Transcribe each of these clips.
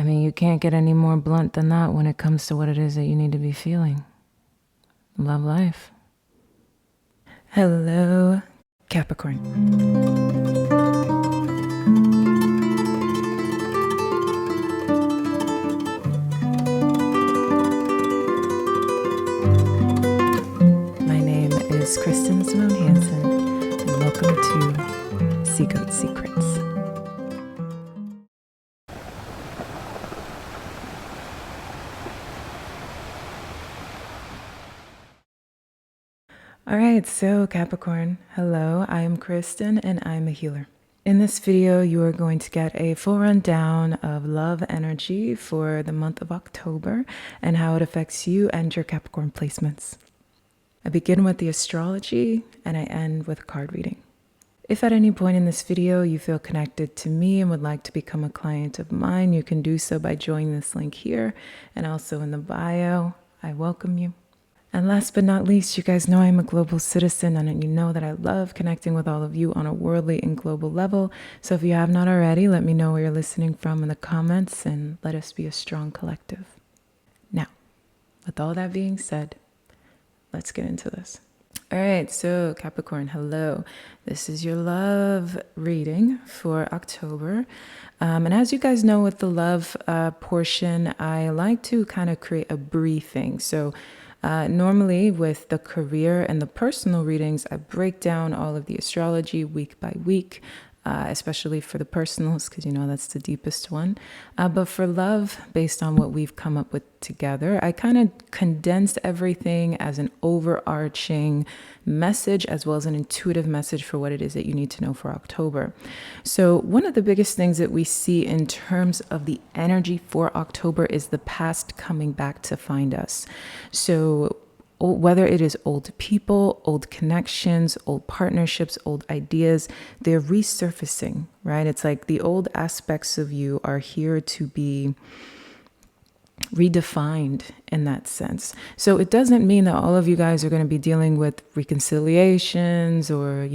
mean, you can't get any more blunt than that when it comes to what it is that you need to be feeling. Love life. Hello, Capricorn. My name is Kristen Simone Hansen, and welcome to SeaGoat Secrets. All right, so Capricorn, hello, I am Kristen and I'm a healer. In this video, you are going to get a full rundown of love energy for the month of October and how it affects you and your Capricorn placements. I begin with the astrology and I end with a card reading. If at any point in this video you feel connected to me and would like to become a client of mine, you can do so by joining this link here and also in the bio. I welcome you. And last but not least, you guys know I'm a global citizen and you know that I love connecting with all of you on a worldly and global level. So if you have not already, let me know where you're listening from in the comments and let us be a strong collective. Now, with all that being said, let's get into this. All right, so Capricorn, hello. This is your love reading for October. And as you guys know with the love portion, I like to kind of create a briefing. So normally with the career and the personal readings, I break down all of the astrology week by week, especially for the personals, because you know that's the deepest one. But for love, based on what we've come up with together, I kind of condensed everything as an overarching message as well as an intuitive message for what it is that you need to know for October. So one of the biggest things that we see in terms of the energy for October is the past coming back to find us. So whether it is old people, old connections, old partnerships, old ideas, they're resurfacing, right? It's like the old aspects of you are here to be redefined in that sense. So it doesn't mean that all of you guys are going to be dealing with reconciliations or,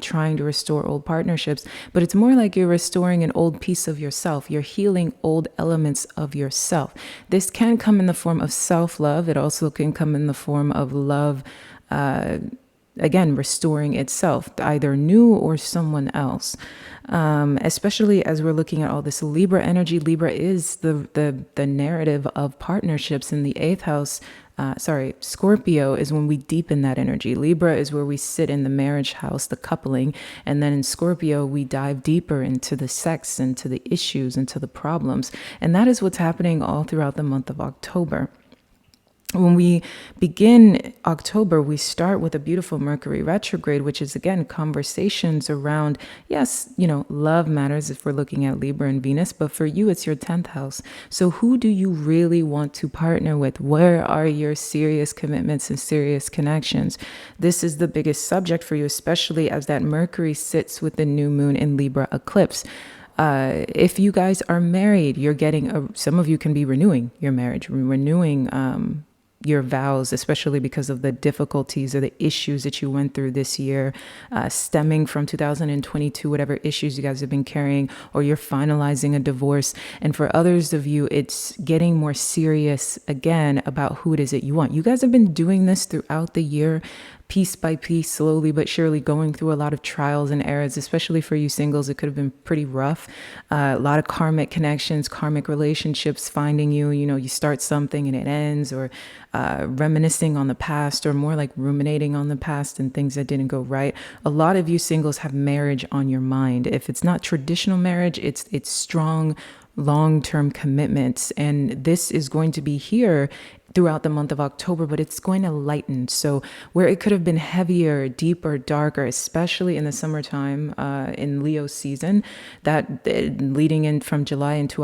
trying to restore old partnerships, but it's more like you're restoring an old piece of yourself. You're healing old elements of yourself. This can come in the form of self-love. It also can come in the form of love, again, restoring itself, either new or someone else. Especially as we're looking at all this Libra energy. Libra is the narrative of partnerships in the 8th house. Scorpio is when we deepen that energy. Libra is where we sit in the marriage house, the coupling. And then in Scorpio, we dive deeper into the sex, into the issues, into the problems. And that is what's happening all throughout the month of October. When we begin October, we start with a beautiful Mercury retrograde, which is, again, conversations around, yes, love matters if we're looking at Libra and Venus, but for you, it's your 10th house. So who do you really want to partner with? Where are your serious commitments and serious connections? This is the biggest subject for you, especially as that Mercury sits with the new moon in Libra eclipse. If you guys are married, you're getting, some of you can be renewing your marriage, renewing, your vows, especially because of the difficulties or the issues that you went through this year, stemming from 2022, whatever issues you guys have been carrying, or you're finalizing a divorce. And for others of you, it's getting more serious again about who it is that you want. You guys have been doing this throughout the year, piece by piece, slowly but surely going through a lot of trials and errors, especially for you singles. It could have been pretty rough. A lot of karmic connections, karmic relationships finding you. You start something and it ends, or reminiscing on the past, or more like ruminating on the past and things that didn't go right. A lot of you singles have marriage on your mind. If it's not traditional marriage, it's strong, long-term commitments. And this is going to be here throughout the month of October, but it's going to lighten. So where it could have been heavier, deeper, darker, especially in the summertime, in Leo season, that leading in from July into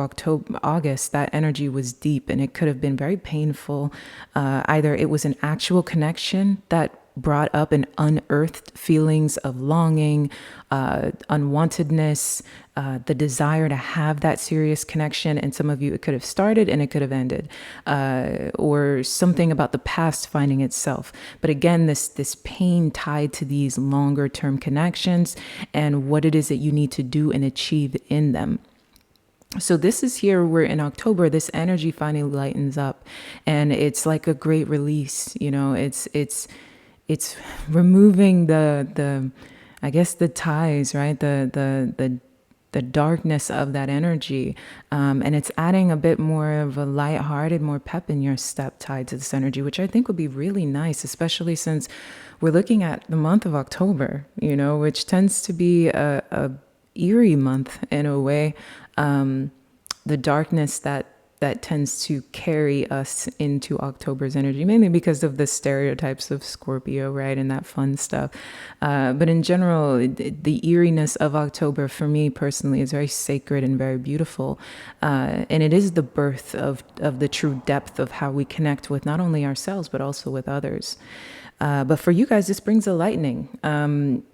August, that energy was deep and it could have been very painful. Either it was an actual connection that brought up an unearthed feelings of longing, unwantedness, the desire to have that serious connection. And some of you, it could have started and it could have ended, or something about the past finding itself. But again, this pain tied to these longer term connections and what it is that you need to do and achieve in them. So this is here, we're in October, this energy finally lightens up, and it's like a great release. It's removing the I guess the ties, right? The darkness of that energy, and it's adding a bit more of a lighthearted, more pep in your step tied to this energy, which I think would be really nice, especially since we're looking at the month of October, which tends to be a eerie month in a way. The darkness that tends to carry us into October's energy, mainly because of the stereotypes of Scorpio, right? And that fun stuff. But in general, the eeriness of October for me personally is very sacred and very beautiful. And it is the birth of the true depth of how we connect with not only ourselves, but also with others. But for you guys, this brings a lightning.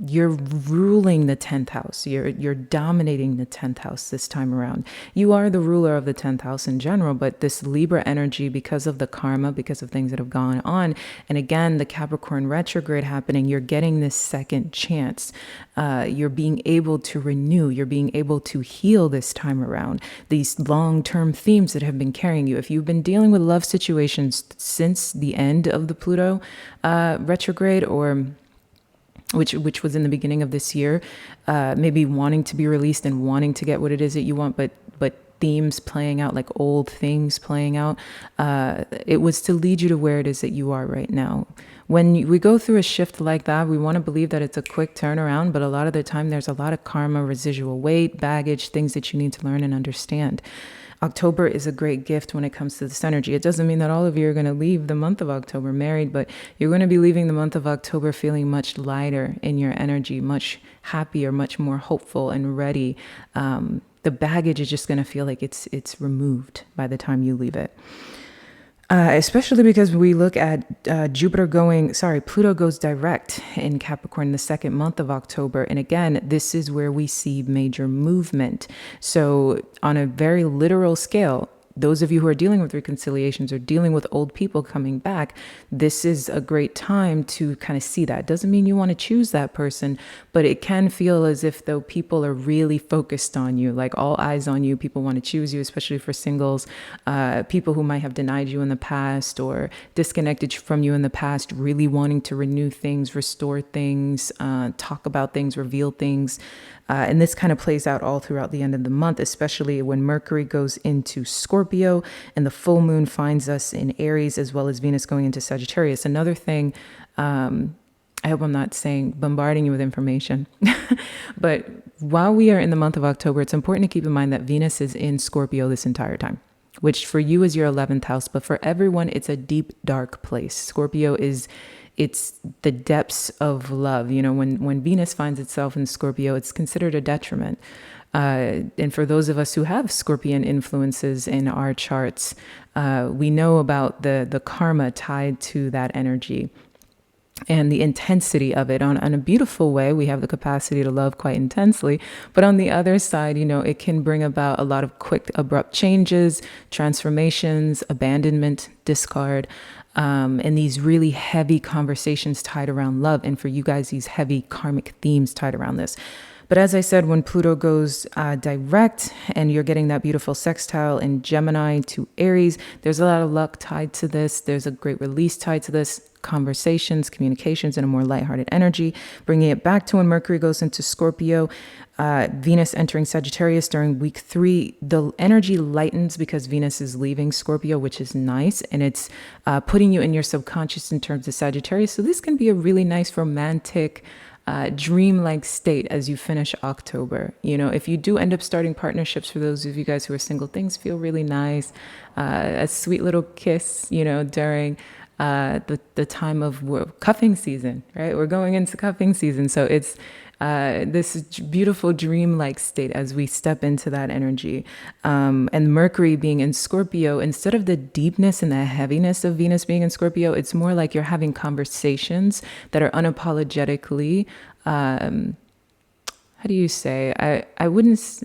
You're ruling the 10th house. You're dominating the 10th house this time around. You are the ruler of the 10th house in general, but this Libra energy, because of the karma, because of things that have gone on, and again, the Capricorn retrograde happening, you're getting this second chance. You're being able to renew. You're being able to heal this time around. These long-term themes that have been carrying you. If you've been dealing with love situations since the end of the Pluto retrograde, or which was in the beginning of this year, maybe wanting to be released and wanting to get what it is that you want, but themes playing out, like old things playing out, it was to lead you to where it is that you are right now. When we go through a shift like that, we want to believe that it's a quick turnaround, but a lot of the time there's a lot of karma, residual weight, baggage, things that you need to learn and understand. October is a great gift when it comes to this energy. It doesn't mean that all of you are going to leave the month of October married, but you're going to be leaving the month of October feeling much lighter in your energy, much happier, much more hopeful and ready. The baggage is just going to feel like it's removed by the time you leave it. Especially because we look at Pluto goes direct in Capricorn the second month of October. And again, this is where we see major movement. So on a very literal scale, those of you who are dealing with reconciliations or dealing with old people coming back, this is a great time to kind of see that. Doesn't mean you want to choose that person, but it can feel as if though people are really focused on you, like all eyes on you. People want to choose you, especially for singles, people who might have denied you in the past or disconnected from you in the past, really wanting to renew things, restore things, talk about things, reveal things. And this kind of plays out all throughout the end of the month, especially when Mercury goes into Scorpio and the full moon finds us in Aries, as well as Venus going into Sagittarius. Another thing, I hope I'm not bombarding you with information, but while we are in the month of October, it's important to keep in mind that Venus is in Scorpio this entire time, which for you is your 11th house, but for everyone, it's a deep, dark place. Scorpio it's the depths of love. When Venus finds itself in Scorpio, it's considered a detriment. And for those of us who have Scorpion influences in our charts, we know about the karma tied to that energy and the intensity of it. On a beautiful way, we have the capacity to love quite intensely. But on the other side, it can bring about a lot of quick, abrupt changes, transformations, abandonment, discard, and these really heavy conversations tied around love. And for you guys, these heavy karmic themes tied around this. But as I said, when Pluto goes direct and you're getting that beautiful sextile in Gemini to Aries, there's a lot of luck tied to this. There's a great release tied to this. Conversations, communications, and a more lighthearted energy. Bringing it back to when Mercury goes into Scorpio, Venus entering Sagittarius during week 3, the energy lightens because Venus is leaving Scorpio, which is nice. And it's putting you in your subconscious in terms of Sagittarius. So this can be a really nice romantic dreamlike state as you finish October. If you do end up starting partnerships, for those of you guys who are single, things feel really nice. A sweet little kiss, during the time of cuffing season, right? We're going into cuffing season. So it's this beautiful dreamlike state as we step into that energy. And Mercury being in Scorpio, instead of the deepness and the heaviness of Venus being in Scorpio, it's more like you're having conversations that are unapologetically, how do you say? I wouldn't...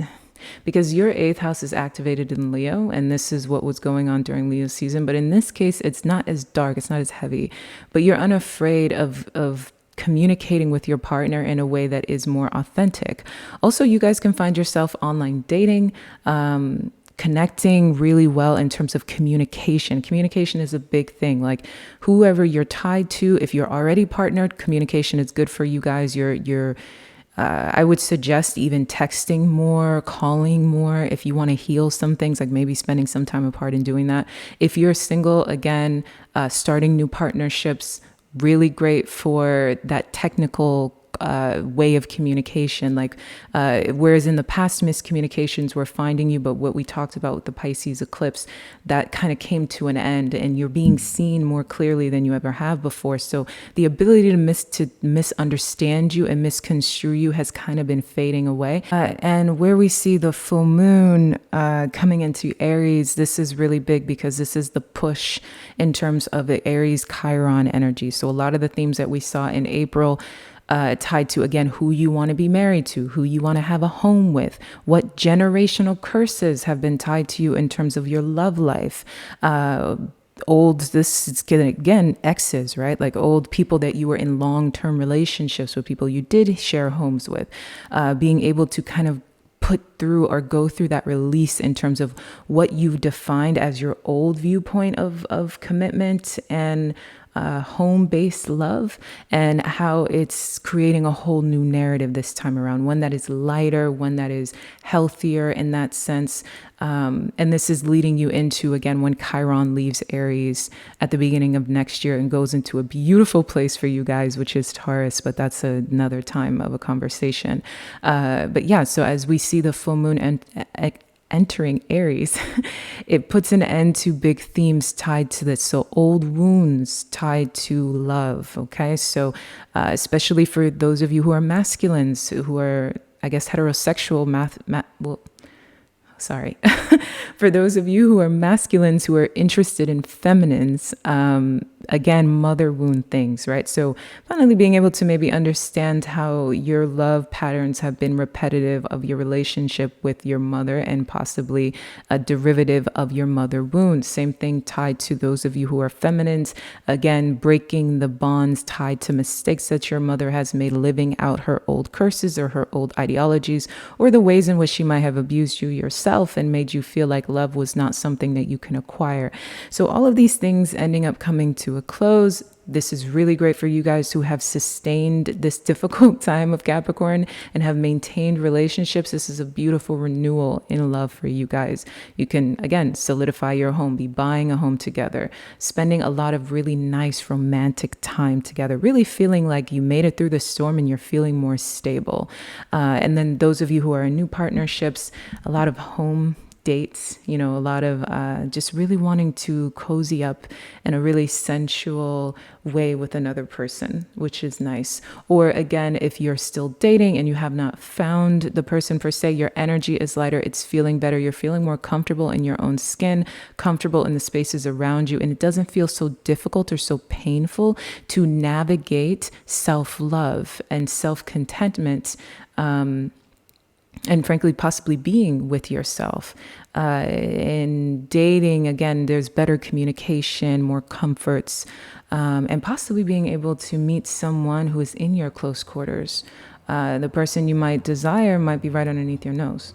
Because your 8th house is activated in Leo, and this is what was going on during Leo season. But in this case, it's not as dark, it's not as heavy, but you're unafraid of communicating with your partner in a way that is more authentic. Also, you guys can find yourself online dating, connecting really well in terms of communication. Communication is a big thing. Like whoever you're tied to, if you're already partnered, communication is good for you guys. I would suggest even texting more, calling more if you want to heal some things, like maybe spending some time apart and doing that. If you're single, again, starting new partnerships, really great for that technical way of communication. Like, whereas in the past miscommunications were finding you, but what we talked about with the Pisces eclipse, that kind of came to an end and you're being seen more clearly than you ever have before. So the ability to misunderstand you and misconstrue you has kind of been fading away. And where we see the full moon coming into Aries, this is really big because this is the push in terms of the Aries Chiron energy. So a lot of the themes that we saw in April, tied to, again, who you want to be married to, who you want to have a home with, what generational curses have been tied to you in terms of your love life. This is again, exes, right? Like old people that you were in long-term relationships with, people you did share homes with, being able to kind of put through or go through that release in terms of what you've defined as your old viewpoint of commitment and home-based love, and how it's creating a whole new narrative this time around, one that is lighter, one that is healthier in that sense. And this is leading you into, again, when Chiron leaves Aries at the beginning of next year and goes into a beautiful place for you guys, which is Taurus, but that's another time of a conversation. But yeah, so as we see the full moon entering Aries, it puts an end to big themes tied to this. So old wounds tied to love. Okay. So, especially for those of you who are masculines, who are, I guess, heterosexual for those of you who are masculines who are interested in feminines, again, mother wound things, right? So finally being able to maybe understand how your love patterns have been repetitive of your relationship with your mother and possibly a derivative of your mother wound. Same thing tied to those of you who are feminines, again, breaking the bonds tied to mistakes that your mother has made, living out her old curses or her old ideologies, or the ways in which she might have abused you yourself and made you feel like love was not something that you can acquire. So all of these things ending up coming to a close. This is really great for you guys who have sustained this difficult time of Capricorn and have maintained relationships. This is a beautiful renewal in love for you guys. You can, again, solidify your home, be buying a home together, spending a lot of really nice romantic time together, really feeling like you made it through the storm and you're feeling more stable. And then those of you who are in new partnerships, a lot of home dates, a lot of just really wanting to cozy up in a really sensual way with another person, which is nice. Or again, if you're still dating and you have not found the person per se, your energy is lighter, it's feeling better, you're feeling more comfortable in your own skin, comfortable in the spaces around you, and it doesn't feel so difficult or so painful to navigate self-love and self-contentment, and frankly, possibly being with yourself. In dating, again, there's better communication, more comforts, and possibly being able to meet someone who is in your close quarters. The person you might desire might be right underneath your nose,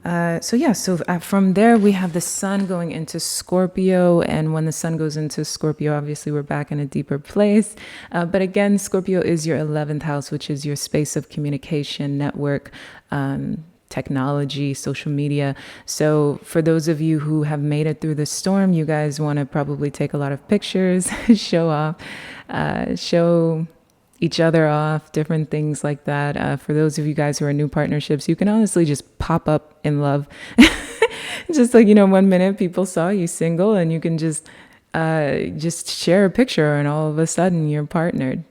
So from there, we have the sun going into Scorpio. And when the sun goes into Scorpio, obviously, we're back in a deeper place. But again, Scorpio is your 11th house, which is your space of communication, network, technology, social media. So for those of you who have made it through the storm, you guys want to probably take a lot of pictures, show off, show each other off, different things like that. For those of you guys who are new partnerships, you can honestly just pop up in love. Just like, 1 minute people saw you single and you can just share a picture and all of a sudden you're partnered,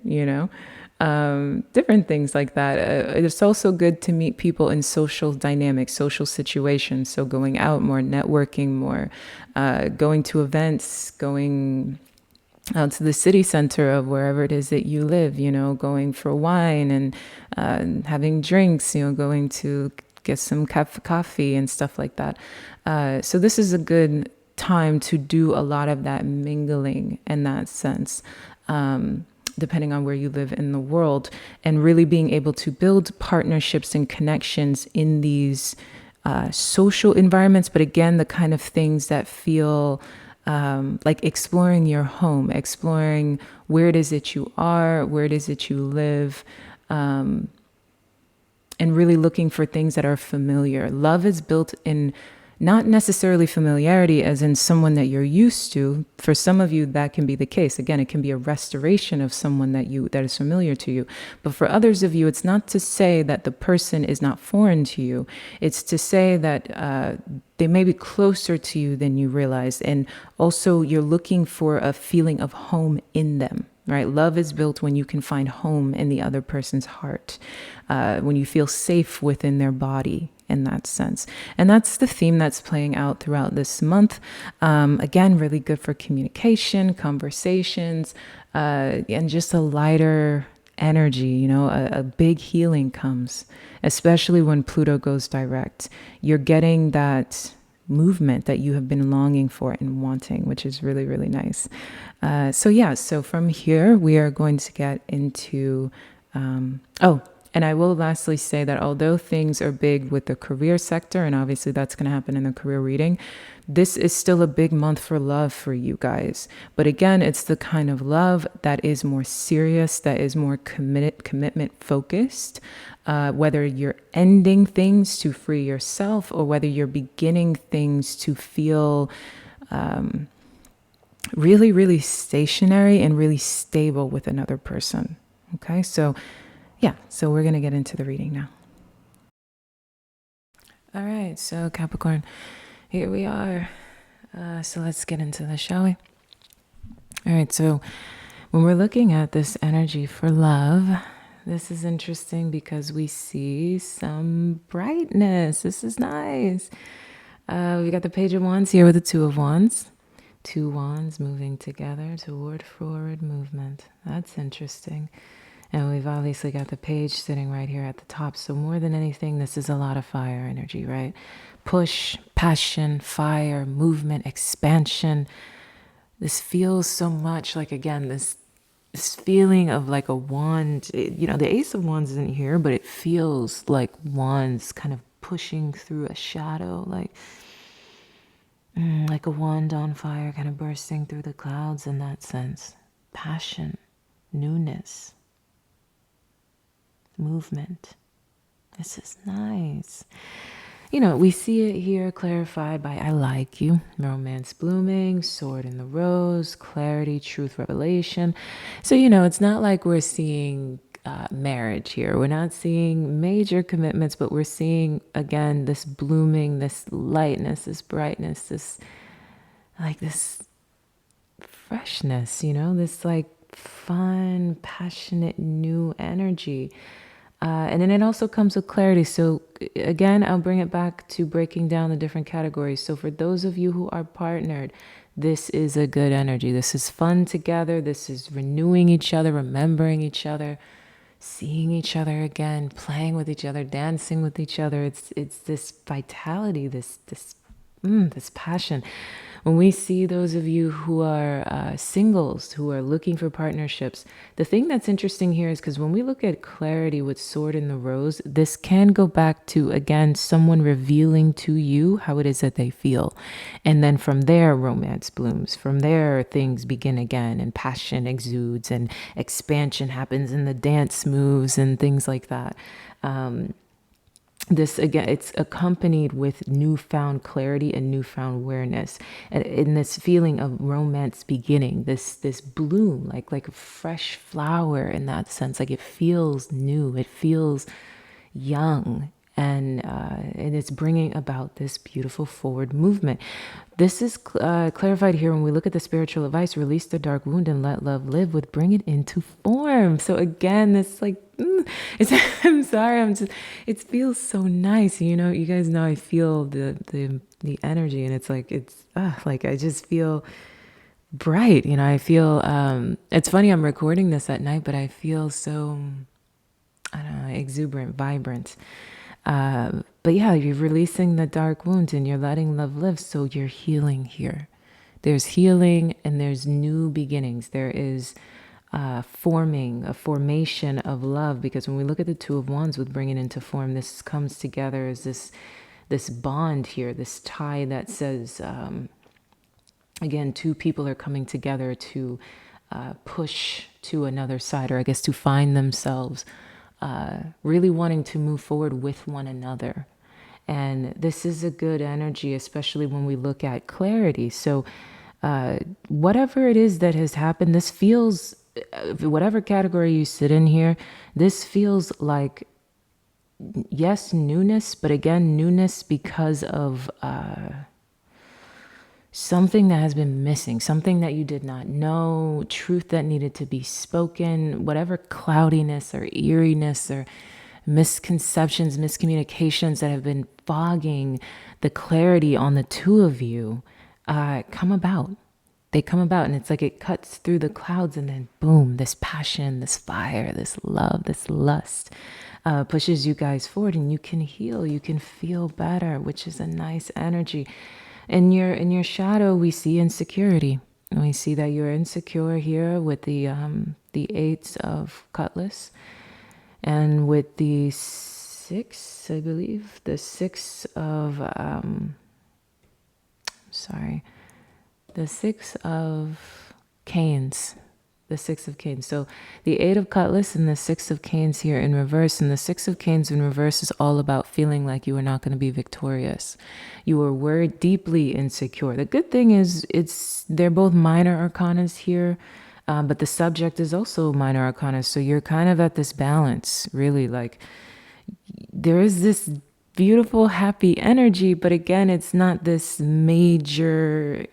different things like that. It's also good to meet people in social dynamics, social situations. So going out more, networking more, going to events, going out to the city center of wherever it is that you live, going for wine and having drinks, going to get some coffee and stuff like that. So this is a good time to do a lot of that mingling in that sense. depending on where you live in the world, and really being able to build partnerships and connections in these social environments. But again, the kind of things that feel like exploring your home, exploring where it is that you are, where it is that you live, and really looking for things that are familiar. Love is built in not necessarily familiarity as in someone that you're used to. For some of you, that can be the case. Again, it can be a restoration of someone that is familiar to you. But for others of you, it's not to say that the person is not foreign to you. It's to say that they may be closer to you than you realize. And also you're looking for a feeling of home in them. Right? Love is built when you can find home in the other person's heart, when you feel safe within their body in that sense. And that's the theme that's playing out throughout this month. Again, really good for communication, conversations, and just a lighter energy. You know, a big healing comes, especially when Pluto goes direct. You're getting that movement that you have been longing for and wanting, which is really, really nice. So from here, we are going to get into, and I will lastly say that although things are big with the career sector, and obviously that's going to happen in the career reading, this is still a big month for love for you guys. But again, it's the kind of love that is more serious, that is more commitment focused, whether you're ending things to free yourself or whether you're beginning things to feel really, really stationary and really stable with another person. Okay, so we're going to get into the reading now. All right, so Capricorn, here we are. So let's get into this, shall we? All right, so when we're looking at this energy for love, this is interesting because we see some brightness. This is nice. We got the Page of Wands here with the Two of Wands. Two wands moving together toward forward movement. That's interesting. And we've obviously got the page sitting right here at the top. So more than anything, this is a lot of fire energy, right? Push, passion, fire, movement, expansion. This feels so much like, again, this feeling of like a wand. You know, the Ace of Wands isn't here, but it feels like wands kind of pushing through a shadow, like a wand on fire kind of bursting through the clouds in that sense. Passion, newness, movement. This is nice. You know, we see it here clarified by I like you, romance blooming, sword in the rose, clarity, truth, revelation. So, you know, it's not like we're seeing marriage here. We're not seeing major commitments, but we're seeing, again, this blooming, this lightness, this brightness, this freshness, you know, this like fun, passionate, new energy. And then it also comes with clarity. So again, I'll bring it back to breaking down the different categories. So for those of you who are partnered, this is a good energy. This is fun together. This is renewing each other, remembering each other, seeing each other again, playing with each other, dancing with each other. It's this vitality, this passion. When we see those of you who are singles, who are looking for partnerships, the thing that's interesting here is because when we look at clarity with sword in the rose, this can go back to, again, someone revealing to you how it is that they feel. And then from there, romance blooms. From there, things begin again and passion exudes and expansion happens and the dance moves and things like that. This again, it's accompanied with newfound clarity and newfound awareness, and in this feeling of romance beginning, this bloom, like a fresh flower in that sense. Like it feels new, it feels young, and it's bringing about this beautiful forward movement. This is clarified here when we look at the spiritual advice: release the dark wound and let love live with bring it into form. So again, this like I'm sorry, it feels so nice. You know, you guys know I feel the energy, and it's like like I just feel bright. You know, I feel it's funny, I'm recording this at night, but I feel so I don't know, exuberant, vibrant. But yeah, you're releasing the dark wounds and you're letting love live. So you're healing here. There's healing and there's new beginnings. There is forming, a formation of love. Because when we look at the Two of Wands with bringing into form, this comes together as this bond here, this tie that says, again, two people are coming together to push to another side, or I guess to find themselves really wanting to move forward with one another. And this is a good energy, especially when we look at clarity. So whatever it is that has happened, this feels, whatever category you sit in here, this feels like, yes, newness, but again, newness because of something that has been missing, something that you did not know, truth that needed to be spoken, whatever cloudiness or eeriness or misconceptions, miscommunications that have been fogging the clarity on the two of you come about. They come about, and it's like it cuts through the clouds, and then boom, this passion, this fire, this love, this lust pushes you guys forward, and you can heal, you can feel better, which is a nice energy. In your shadow, we see insecurity. And we see that you're insecure here with the Eight of Cutlass, and with the Six, I believe, the Six of the Six of Canes. The Six of Canes. So the Eight of Cutlass and the Six of Canes here in reverse. And the Six of Canes in reverse is all about feeling like you are not going to be victorious. You are worried, deeply insecure. The good thing is they're both minor arcanas here, but the subject is also minor arcana. So you're kind of at this balance, really. Like there is this beautiful, happy energy, but again, it's not this major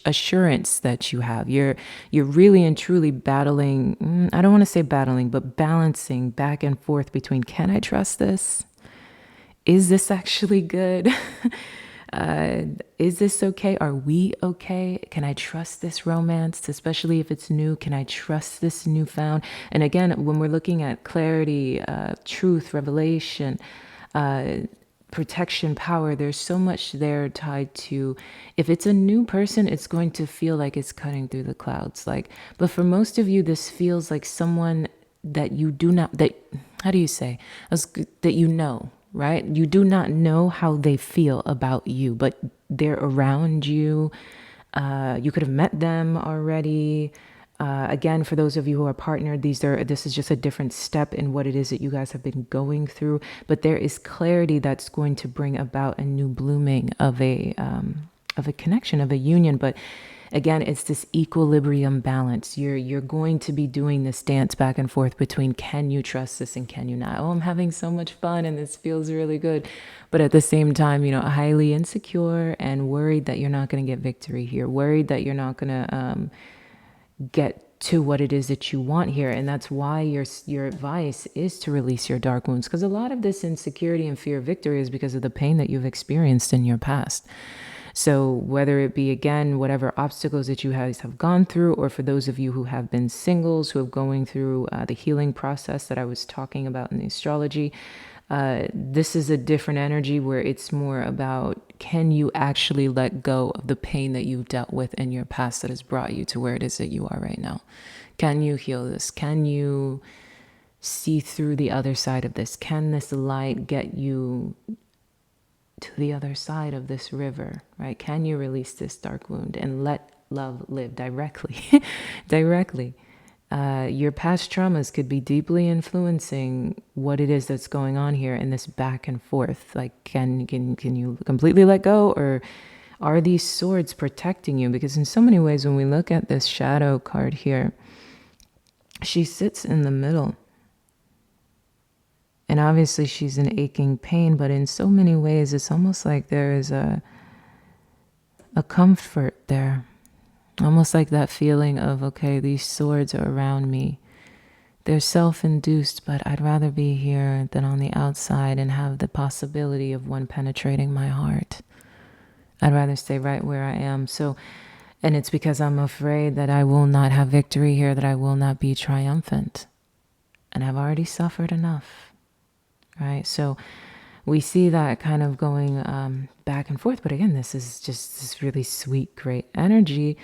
assurance that you have. You're really and truly battling, I don't want to say battling, but balancing back and forth between, can I trust this? Is this actually good? Is this okay? Are we okay? Can I trust this romance, especially if it's new? Can I trust this newfound? And again, when we're looking at clarity, truth, revelation, protection, power, there's so much there tied to, if it's a new person, it's going to feel like it's cutting through the clouds. Like, but for most of you, this feels like someone that you do not, that, how do you say, that you know, right? You do not know how they feel about you, but they're around you. You could have met them already. Again, for those of you who are partnered, this is just a different step in what it is that you guys have been going through. But there is clarity that's going to bring about a new blooming of a connection, of a union. But again, it's this equilibrium balance. You're going to be doing this dance back and forth between, can you trust this and can you not? Oh, I'm having so much fun and this feels really good. But at the same time, highly insecure and worried that you're not going to get victory here, worried that you're not going to get to what it is that you want here. And that's why your advice is to release your dark wounds, because a lot of this insecurity and fear of victory is because of the pain that you've experienced in your past. So whether it be, again, whatever obstacles that you guys have gone through, or for those of you who have been singles, who have going through the healing process that I was talking about in the astrology, this is a different energy where it's more about, can you actually let go of the pain that you've dealt with in your past that has brought you to where it is that you are right now? Can you heal this? Can you see through the other side of this? Can this light get you to the other side of this river, right? Can you release this dark wound and let love live directly? Directly. Your past traumas could be deeply influencing what it is that's going on here in this back and forth. Like, can you completely let go, or are these swords protecting you? Because in so many ways, when we look at this shadow card here, she sits in the middle. And obviously she's in aching pain, but in so many ways, it's almost like there is a comfort there. Almost like that feeling of, okay, these swords are around me. They're self-induced, but I'd rather be here than on the outside and have the possibility of one penetrating my heart. I'd rather stay right where I am. So, and it's because I'm afraid that I will not have victory here, that I will not be triumphant. And I've already suffered enough, right? So we see that kind of going back and forth. But again, this is just this really sweet, great energy.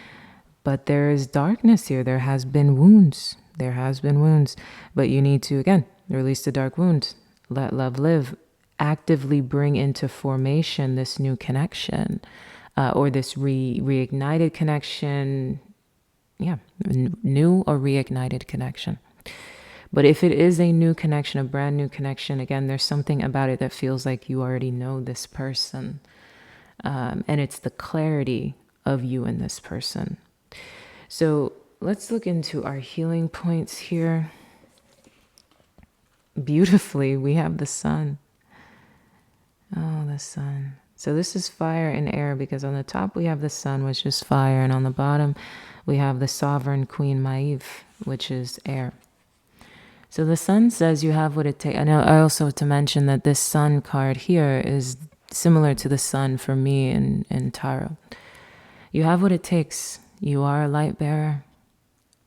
But there is darkness here. There has been wounds. There has been wounds. But you need to, again, release the dark wounds. Let love live. Actively bring into formation this new connection, or this reignited connection. Yeah, new or reignited connection. But if it is a new connection, a brand new connection, again, there's something about it that feels like you already know this person. And it's the clarity of you and this person. So let's look into our healing points here. Beautifully, we have the sun. Oh, the sun. So this is fire and air, because on the top we have the sun, which is fire, and on the bottom we have the sovereign queen Maeve, which is air. So the sun says you have what it takes. And I also to mention that this sun card here is similar to the sun for me in tarot. You have what it takes. You are a light bearer.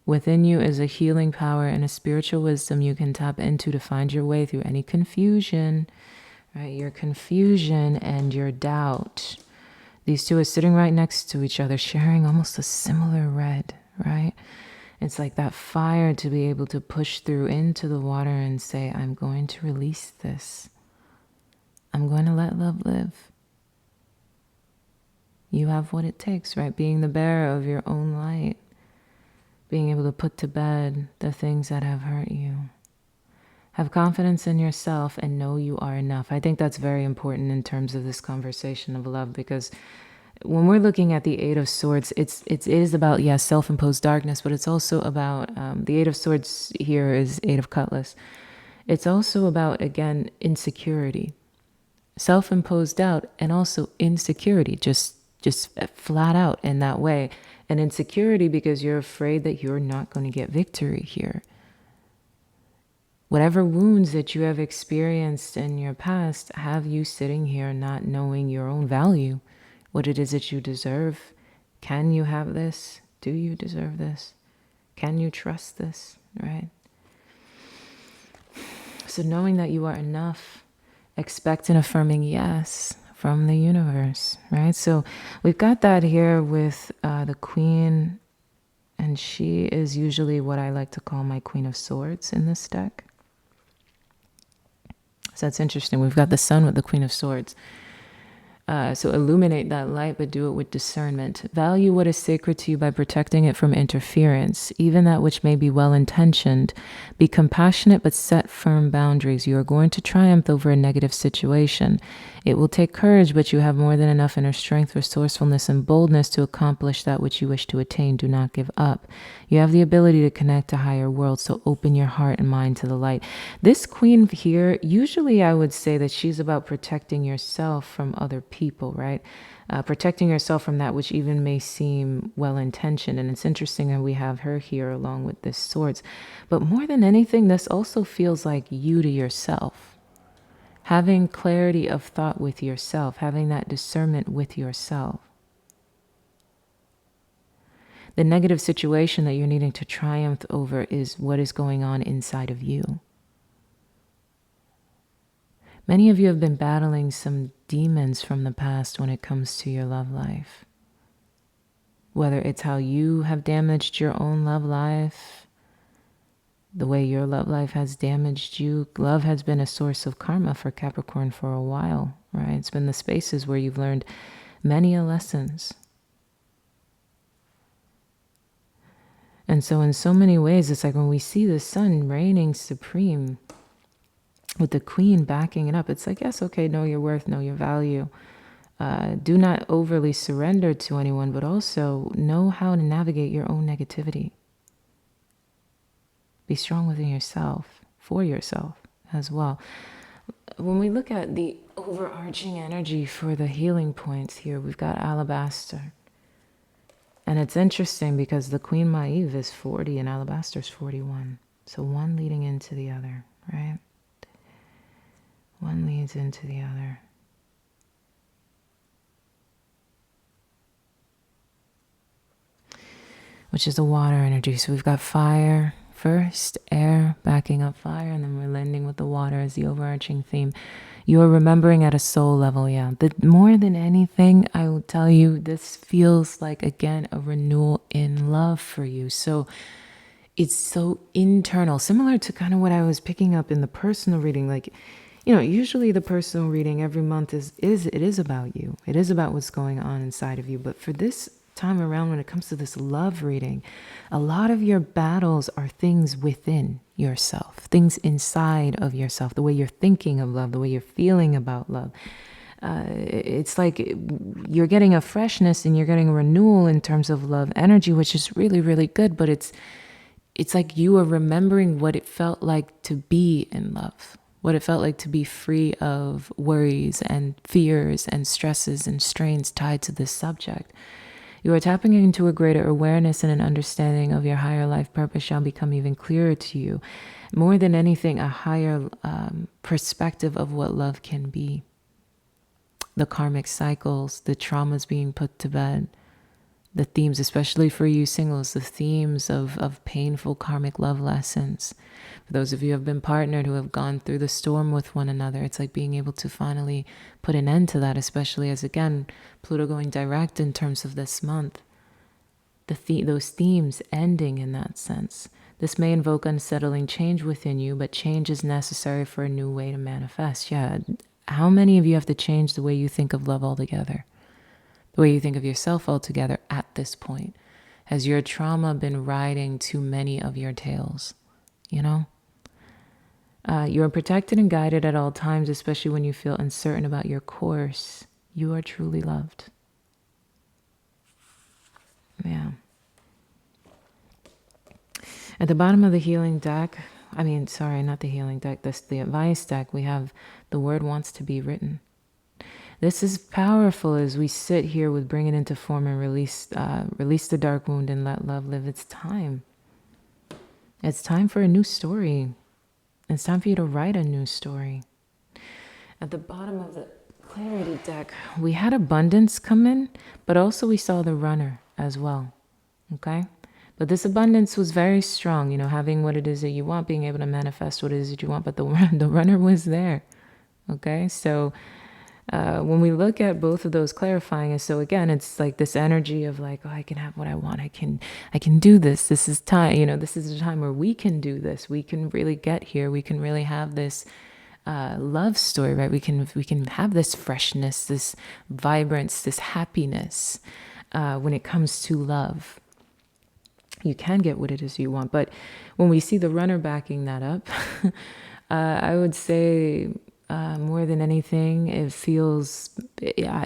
Within you is a healing power and a spiritual wisdom you can tap into to find your way through any confusion, right? Your confusion and your doubt. These two are sitting right next to each other, sharing almost a similar red, right? It's like that fire to be able to push through into the water and say, I'm going to release this. I'm going to let love live. You have what it takes, right? Being the bearer of your own light. Being able to put to bed the things that have hurt you. Have confidence in yourself and know you are enough. I think that's very important in terms of this conversation of love, because when we're looking at the Eight of Swords, it is about, yes, self-imposed darkness, but it's also about, the Eight of Swords here is Eight of Cutlass. It's also about, again, insecurity. Self-imposed doubt and also insecurity, just flat out in that way. And insecurity because you're afraid that you're not going to get victory here. Whatever wounds that you have experienced in your past have you sitting here not knowing your own value, what it is that you deserve. Can you have this? Do you deserve this? Can you trust this, right? So knowing that you are enough, expect an affirming yes from the universe, right? So we've got that here with the Queen, and she is usually what I like to call my Queen of Swords in this deck. So that's interesting. We've got the Sun with the Queen of Swords. So illuminate that light, but do it with discernment. Value what is sacred to you by protecting it from interference, even that which may be well-intentioned. Be compassionate, but set firm boundaries. You are going to triumph over a negative situation. It will take courage, but you have more than enough inner strength, resourcefulness, and boldness to accomplish that which you wish to attain. Do not give up. You have the ability to connect to higher worlds, so open your heart and mind to the light. This Queen here, usually I would say that she's about protecting yourself from other people, right? Protecting yourself from that which even may seem well-intentioned. And it's interesting that we have her here along with this swords. But more than anything, this also feels like you to yourself. Having clarity of thought with yourself, having that discernment with yourself. The negative situation that you're needing to triumph over is what is going on inside of you. Many of you have been battling some demons from the past when it comes to your love life. Whether it's how you have damaged your own love life, the way your love life has damaged you. Love has been a source of karma for Capricorn for a while, right? It's been the spaces where you've learned many lessons. And so in so many ways, it's like when we see the sun reigning supreme with the Queen backing it up, it's like, yes, okay, know your worth, know your value. Do not overly surrender to anyone, but also know how to navigate your own negativity. Be strong within yourself, for yourself as well. When we look at the overarching energy for the healing points here, we've got alabaster. And it's interesting because the Queen Maeve is 40 and alabaster is 41. So one leading into the other, right? One leads into the other. Which is the water energy. So we've got fire first air backing up fire, and then we're landing with the water as the overarching theme. You are remembering at a soul level, yeah. More than anything, I will tell you, this feels like, again, a renewal in love for you. So it's so internal, similar to kind of what I was picking up in the personal reading. Like, usually the personal reading every month is about you. It is about what's going on inside of you. But for this time around, when it comes to this love reading, a lot of your battles are things within yourself, things inside of yourself, the way you're thinking of love, the way you're feeling about love. It's like you're getting a freshness and you're getting a renewal in terms of love energy, which is really, really good. But it's like you are remembering what it felt like to be in love, what it felt like to be free of worries and fears and stresses and strains tied to this subject. You are tapping into a greater awareness, and an understanding of your higher life purpose shall become even clearer to you. More than anything, a higher perspective of what love can be. The karmic cycles, the traumas being put to bed, the themes, especially for you singles, the themes of painful karmic love lessons. For those of you who have been partnered, who have gone through the storm with one another, it's like being able to finally put an end to that, especially as, again, Pluto going direct in terms of this month. Those themes ending in that sense. This may invoke unsettling change within you, but change is necessary for a new way to manifest. Yeah, how many of you have to change the way you think of love altogether? The way you think of yourself altogether at this point? Has your trauma been riding too many of your tails? You are protected and guided at all times, especially when you feel uncertain about your course. You are truly loved. Yeah. At the bottom of the healing deck, not the healing deck, the advice deck, we have the word wants to be written. This is powerful as we sit here with bring it into form and release the dark wound and let love live its time. It's time for a new story. It's time for you to write a new story. At the bottom of the clarity deck, we had abundance come in, but also we saw the runner as well. Okay? But this abundance was very strong, having what it is that you want, being able to manifest what it is that you want, but the runner was there. Okay? So when we look at both of those clarifying is, so again, it's like this energy of like, oh, I can have what I want. I can do this. This is time, this is the time where we can do this. We can really get here. We can really have this love story, right? We can have this freshness, this vibrance, this happiness when it comes to love. You can get what it is you want. But when we see the runner backing that up, I would say more than anything, it feels,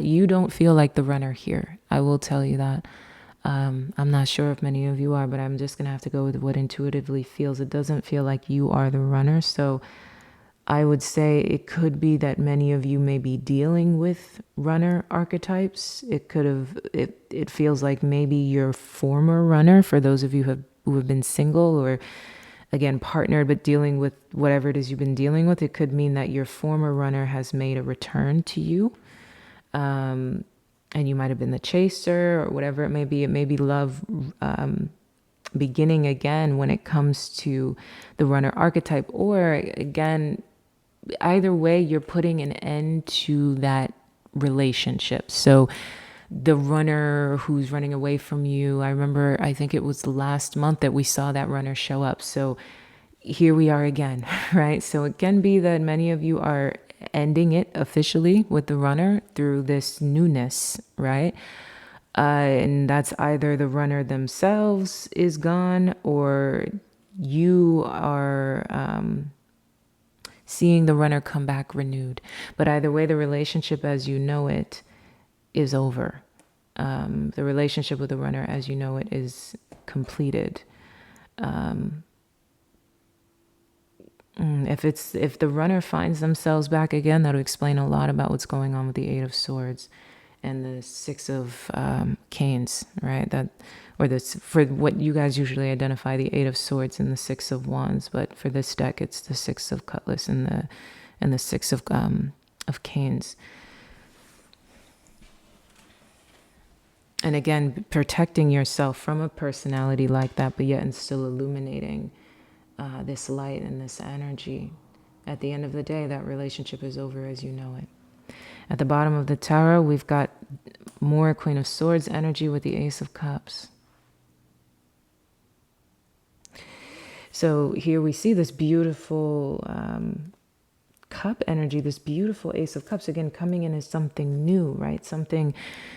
you don't feel like the runner here. I will tell you that. I'm not sure if many of you are, but I'm just going to have to go with what intuitively feels. It doesn't feel like you are the runner. So I would say it could be that many of you may be dealing with runner archetypes. It feels like maybe your former runner, for those of you who have been single or, again, partnered, but dealing with whatever it is you've been dealing with. It could mean that your former runner has made a return to you. And you might have been the chaser or whatever it may be. It may be love beginning again when it comes to the runner archetype. Or again, either way, you're putting an end to that relationship. So the runner who's running away from you, I think it was last month that we saw that runner show up. So here we are again, right? So it can be that many of you are ending it officially with the runner through this newness, right? And that's either the runner themselves is gone or you are seeing the runner come back renewed. But either way, the relationship as you know it is over. The relationship with the runner as you know it is completed. If the runner finds themselves back again, that'll explain a lot about what's going on with the Eight of Swords and the Six of Canes, right? For what you guys usually identify, the Eight of Swords and the Six of Wands, but for this deck, it's the Six of Cutlass and the Six of Canes. And again, protecting yourself from a personality like that, but yet and still illuminating this light and this energy. At the end of the day, that relationship is over as you know it. At the bottom of the tarot, we've got more Queen of Swords energy with the Ace of Cups. So here we see this beautiful cup energy, this beautiful Ace of Cups, again, coming in as something new, right? Something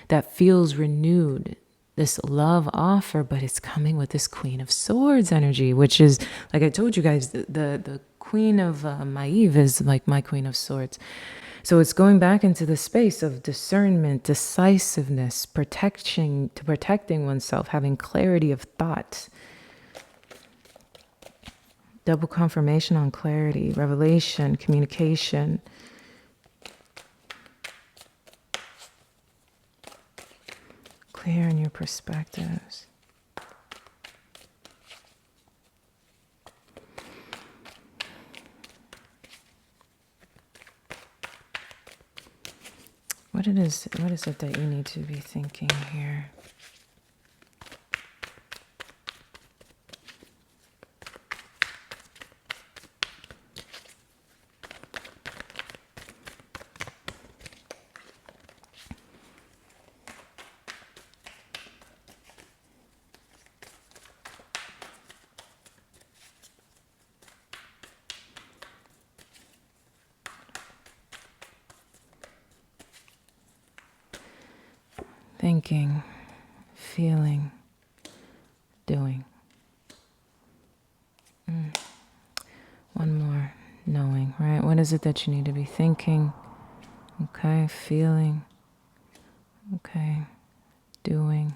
that feels renewed. This love offer, but it's coming with this Queen of Swords energy, which is, like I told you guys, the Queen of Maeve is like my Queen of Swords. So it's going back into the space of discernment, decisiveness, protecting oneself, having clarity of thought. Double confirmation on clarity, revelation, communication. Clear in your perspectives. What is it that you need to be thinking here? Thinking, feeling, doing. One more, knowing, right? What is it that you need to be thinking? Okay, feeling. Okay, doing.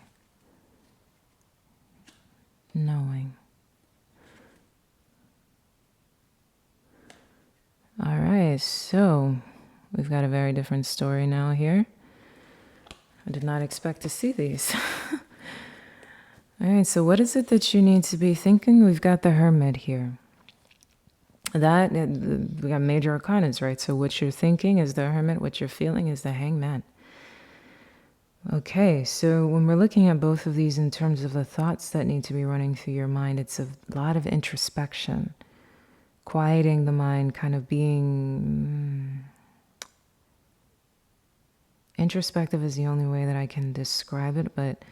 Knowing. All right, so we've got a very different story now here. I did not expect to see these. All right, so what is it that you need to be thinking? We've got the Hermit here. We got major arcanas, right? So what you're thinking is the Hermit, what you're feeling is the Hangman. Okay, so when we're looking at both of these in terms of the thoughts that need to be running through your mind, it's a lot of introspection, quieting the mind, kind of being... Introspective is the only way that I can describe it, but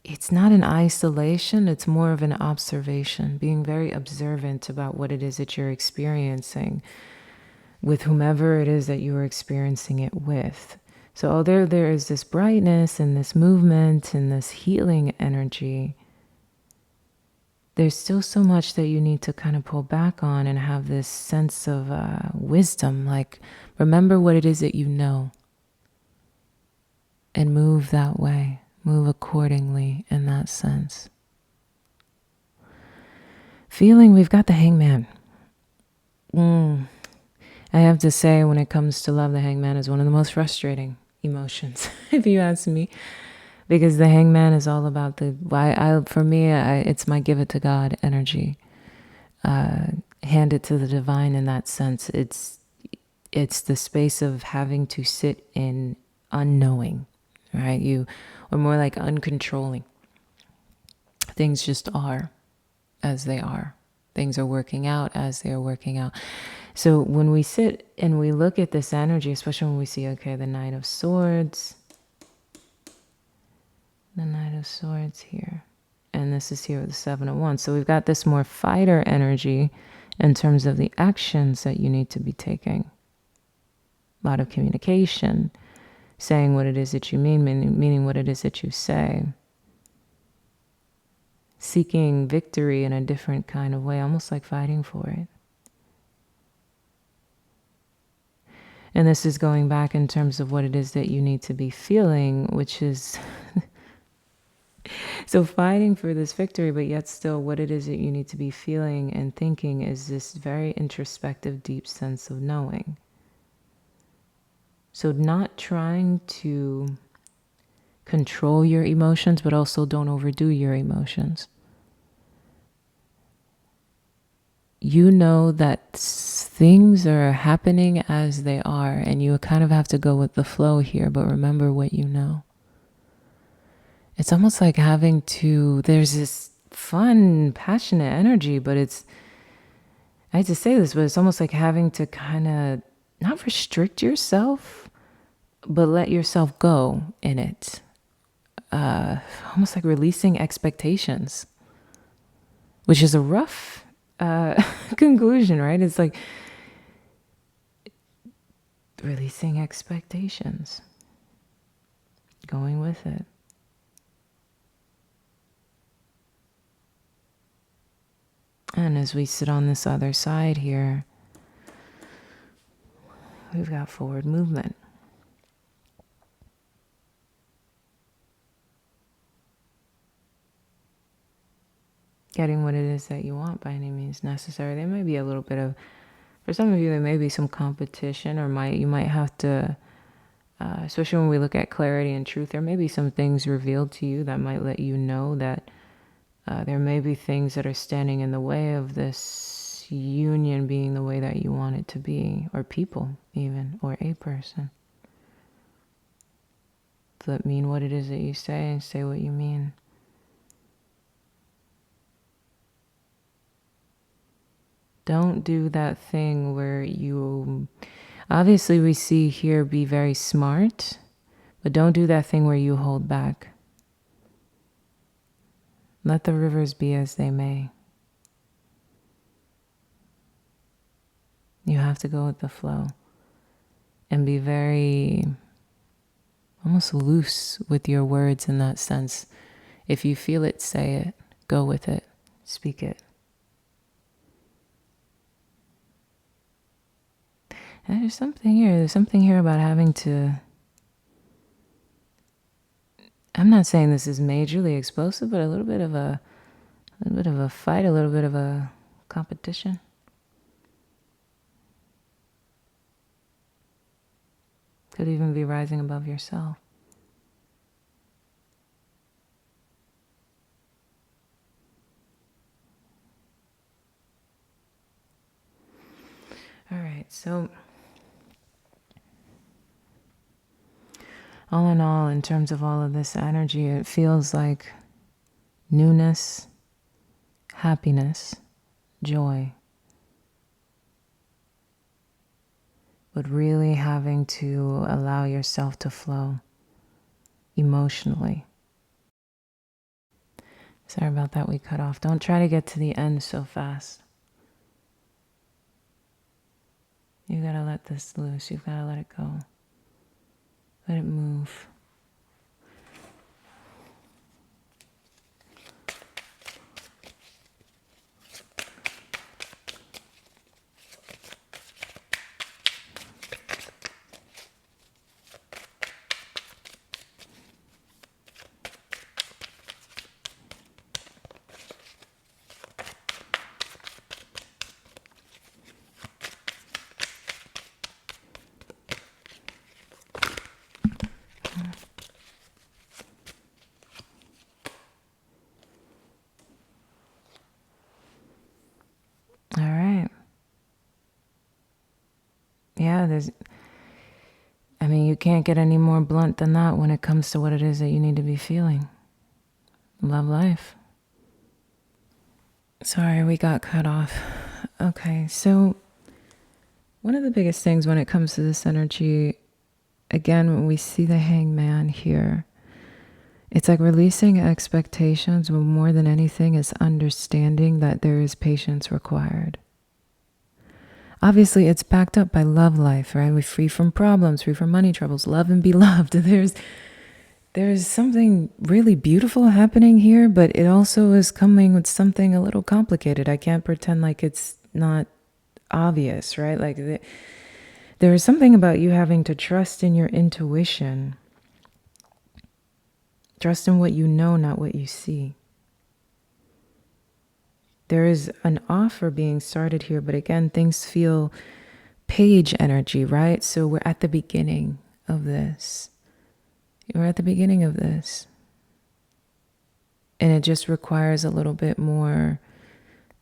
it's not an isolation, it's more of an observation, being very observant about what it is that you're experiencing with whomever it is that you are experiencing it with. So although there is this brightness and this movement and this healing energy, there's still so much that you need to kind of pull back on and have this sense of wisdom. Like, remember what it is that you know and move that way. Move accordingly in that sense. Feeling, we've got the Hangman. I have to say, when it comes to love, the Hangman is one of the most frustrating emotions, if you ask me. Because the Hangman is all about for me, it's my give it to God energy. Hand it to the divine in that sense. It's the space of having to sit in unknowing, right? Or more like uncontrolling. Things just are as they are. Things are working out as they are working out. So when we sit and we look at this energy, especially when we see, okay, the Knight of Swords, the Knight of Swords here, and this is here with the Seven of Wands. So we've got this more fighter energy in terms of the actions that you need to be taking. A lot of communication, saying what it is that you mean, meaning what it is that you say. Seeking victory in a different kind of way, almost like fighting for it. And this is going back in terms of what it is that you need to be feeling, which is... So fighting for this victory, but yet still what it is that you need to be feeling and thinking is this very introspective, deep sense of knowing. So not trying to control your emotions, but also don't overdo your emotions. You know that things are happening as they are, and you kind of have to go with the flow here, but remember what you know. It's almost like there's this fun, passionate energy, but I hate to say this, but it's almost like having to kind of not restrict yourself, but let yourself go in it. Almost like releasing expectations, which is a rough conclusion, right? It's like releasing expectations, going with it. And as we sit on this other side here, we've got forward movement. Getting what it is that you want by any means necessary. There may be a little bit of, for some of you, there may be some competition, or you might have to, especially when we look at clarity and truth, there may be some things revealed to you that might let you know that there may be things that are standing in the way of this union being the way that you want it to be, or people even, or a person. Does that mean what it is that you say, and say what you mean? Don't do that thing where you, obviously we see here, be very smart, but don't do that thing where you hold back. Let the rivers be as they may. You have to go with the flow and be very, almost loose with your words in that sense. If you feel it, say it, go with it, speak it. And there's something here about having to, I'm not saying this is majorly explosive, but a little bit of a fight, a little bit of a competition. Could even be rising above yourself. All right, so all in all, in terms of all of this energy, it feels like newness, happiness, joy. But really having to allow yourself to flow emotionally. Sorry about that, we cut off. Don't try to get to the end so fast. You gotta let this loose. You've gotta let it go. Let it move. All right. Yeah, you can't get any more blunt than that when it comes to what it is that you need to be feeling. Love life. Sorry, we got cut off. Okay, so one of the biggest things when it comes to this energy, again, when we see the hangman here, it's like releasing expectations, but more than anything is understanding that there is patience required. Obviously, it's backed up by love life, right? We're free from problems, free from money troubles, love and be loved. There's something really beautiful happening here, but it also is coming with something a little complicated. I can't pretend like it's not obvious, right? Like there is something about you having to trust in your intuition. Trust in what you know, not what you see. There is an offer being started here, but again, things feel page energy, right? So we're at the beginning of this. We're at the beginning of this. And it just requires a little bit more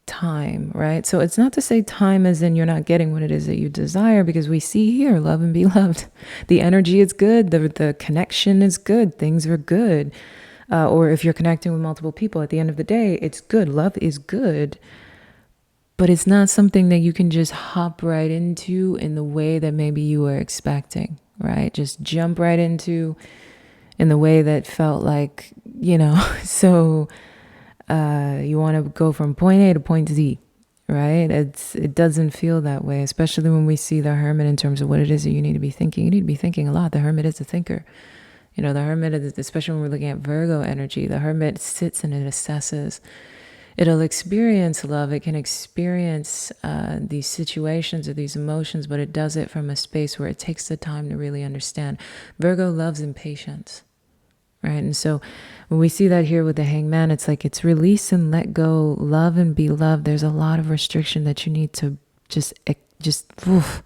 time, right? So it's not to say time as in you're not getting what it is that you desire, because we see here, love and be loved. The energy is good. The connection is good. Things are good. or if you're connecting with multiple people, at the end of the day, it's good. Love is good, but it's not something that you can just hop right into in the way that maybe you were expecting, right? Just jump right into in the way that felt like, so you want to go from point A to point Z, right? It doesn't feel that way, especially when we see the Hermit in terms of what it is that you need to be thinking. You need to be thinking a lot. The Hermit is a thinker. The Hermit is, especially when we're looking at Virgo energy, the Hermit sits and it assesses. It'll experience love. It can experience these situations or these emotions, but it does it from a space where it takes the time to really understand. Virgo loves impatience, right? And so when we see that here with the Hangman, it's like it's release and let go, love and be loved. There's a lot of restriction that you need to just oof,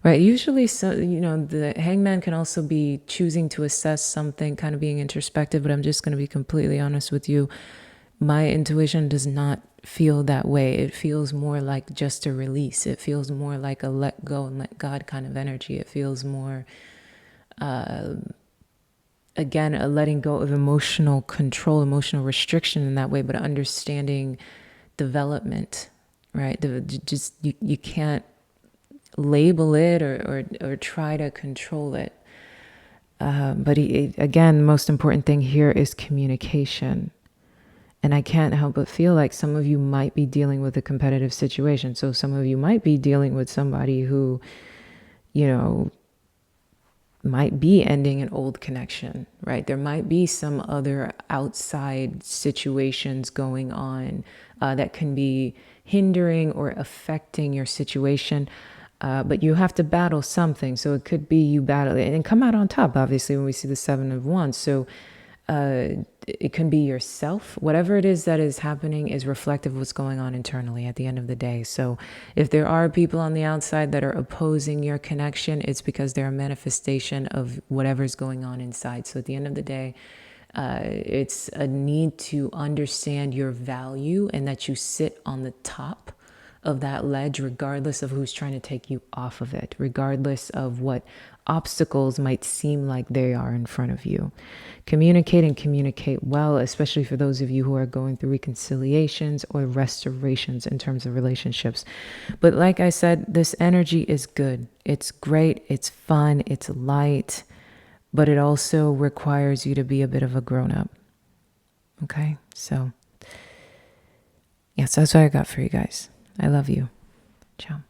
right? Usually, so the Hangman can also be choosing to assess something, kind of being introspective, but I'm just going to be completely honest with you. My intuition does not feel that way. It feels more like just a release. It feels more like a let go and let God kind of energy. It feels more, again, a letting go of emotional control, emotional restriction in that way, but understanding development, right? You can't label it or try to control it. But again, the most important thing here is communication. And I can't help but feel like some of you might be dealing with a competitive situation. So some of you might be dealing with somebody who, might be ending an old connection, right? There might be some other outside situations going on that can be hindering or affecting your situation. But you have to battle something. So it could be you battle it and come out on top, obviously, when we see the Seven of Wands. So it can be yourself. Whatever it is that is happening is reflective of what's going on internally at the end of the day. So if there are people on the outside that are opposing your connection, it's because they're a manifestation of whatever's going on inside. So at the end of the day, it's a need to understand your value and that you sit on the top of that ledge, regardless of who's trying to take you off of it, regardless of what obstacles might seem like they are in front of you. Communicate and communicate well, especially for those of you who are going through reconciliations or restorations in terms of relationships. But like I said, this energy is good. It's great. It's fun. It's light. But it also requires you to be a bit of a grown-up. Okay? So, yes, that's what I got for you guys. I love you. Ciao.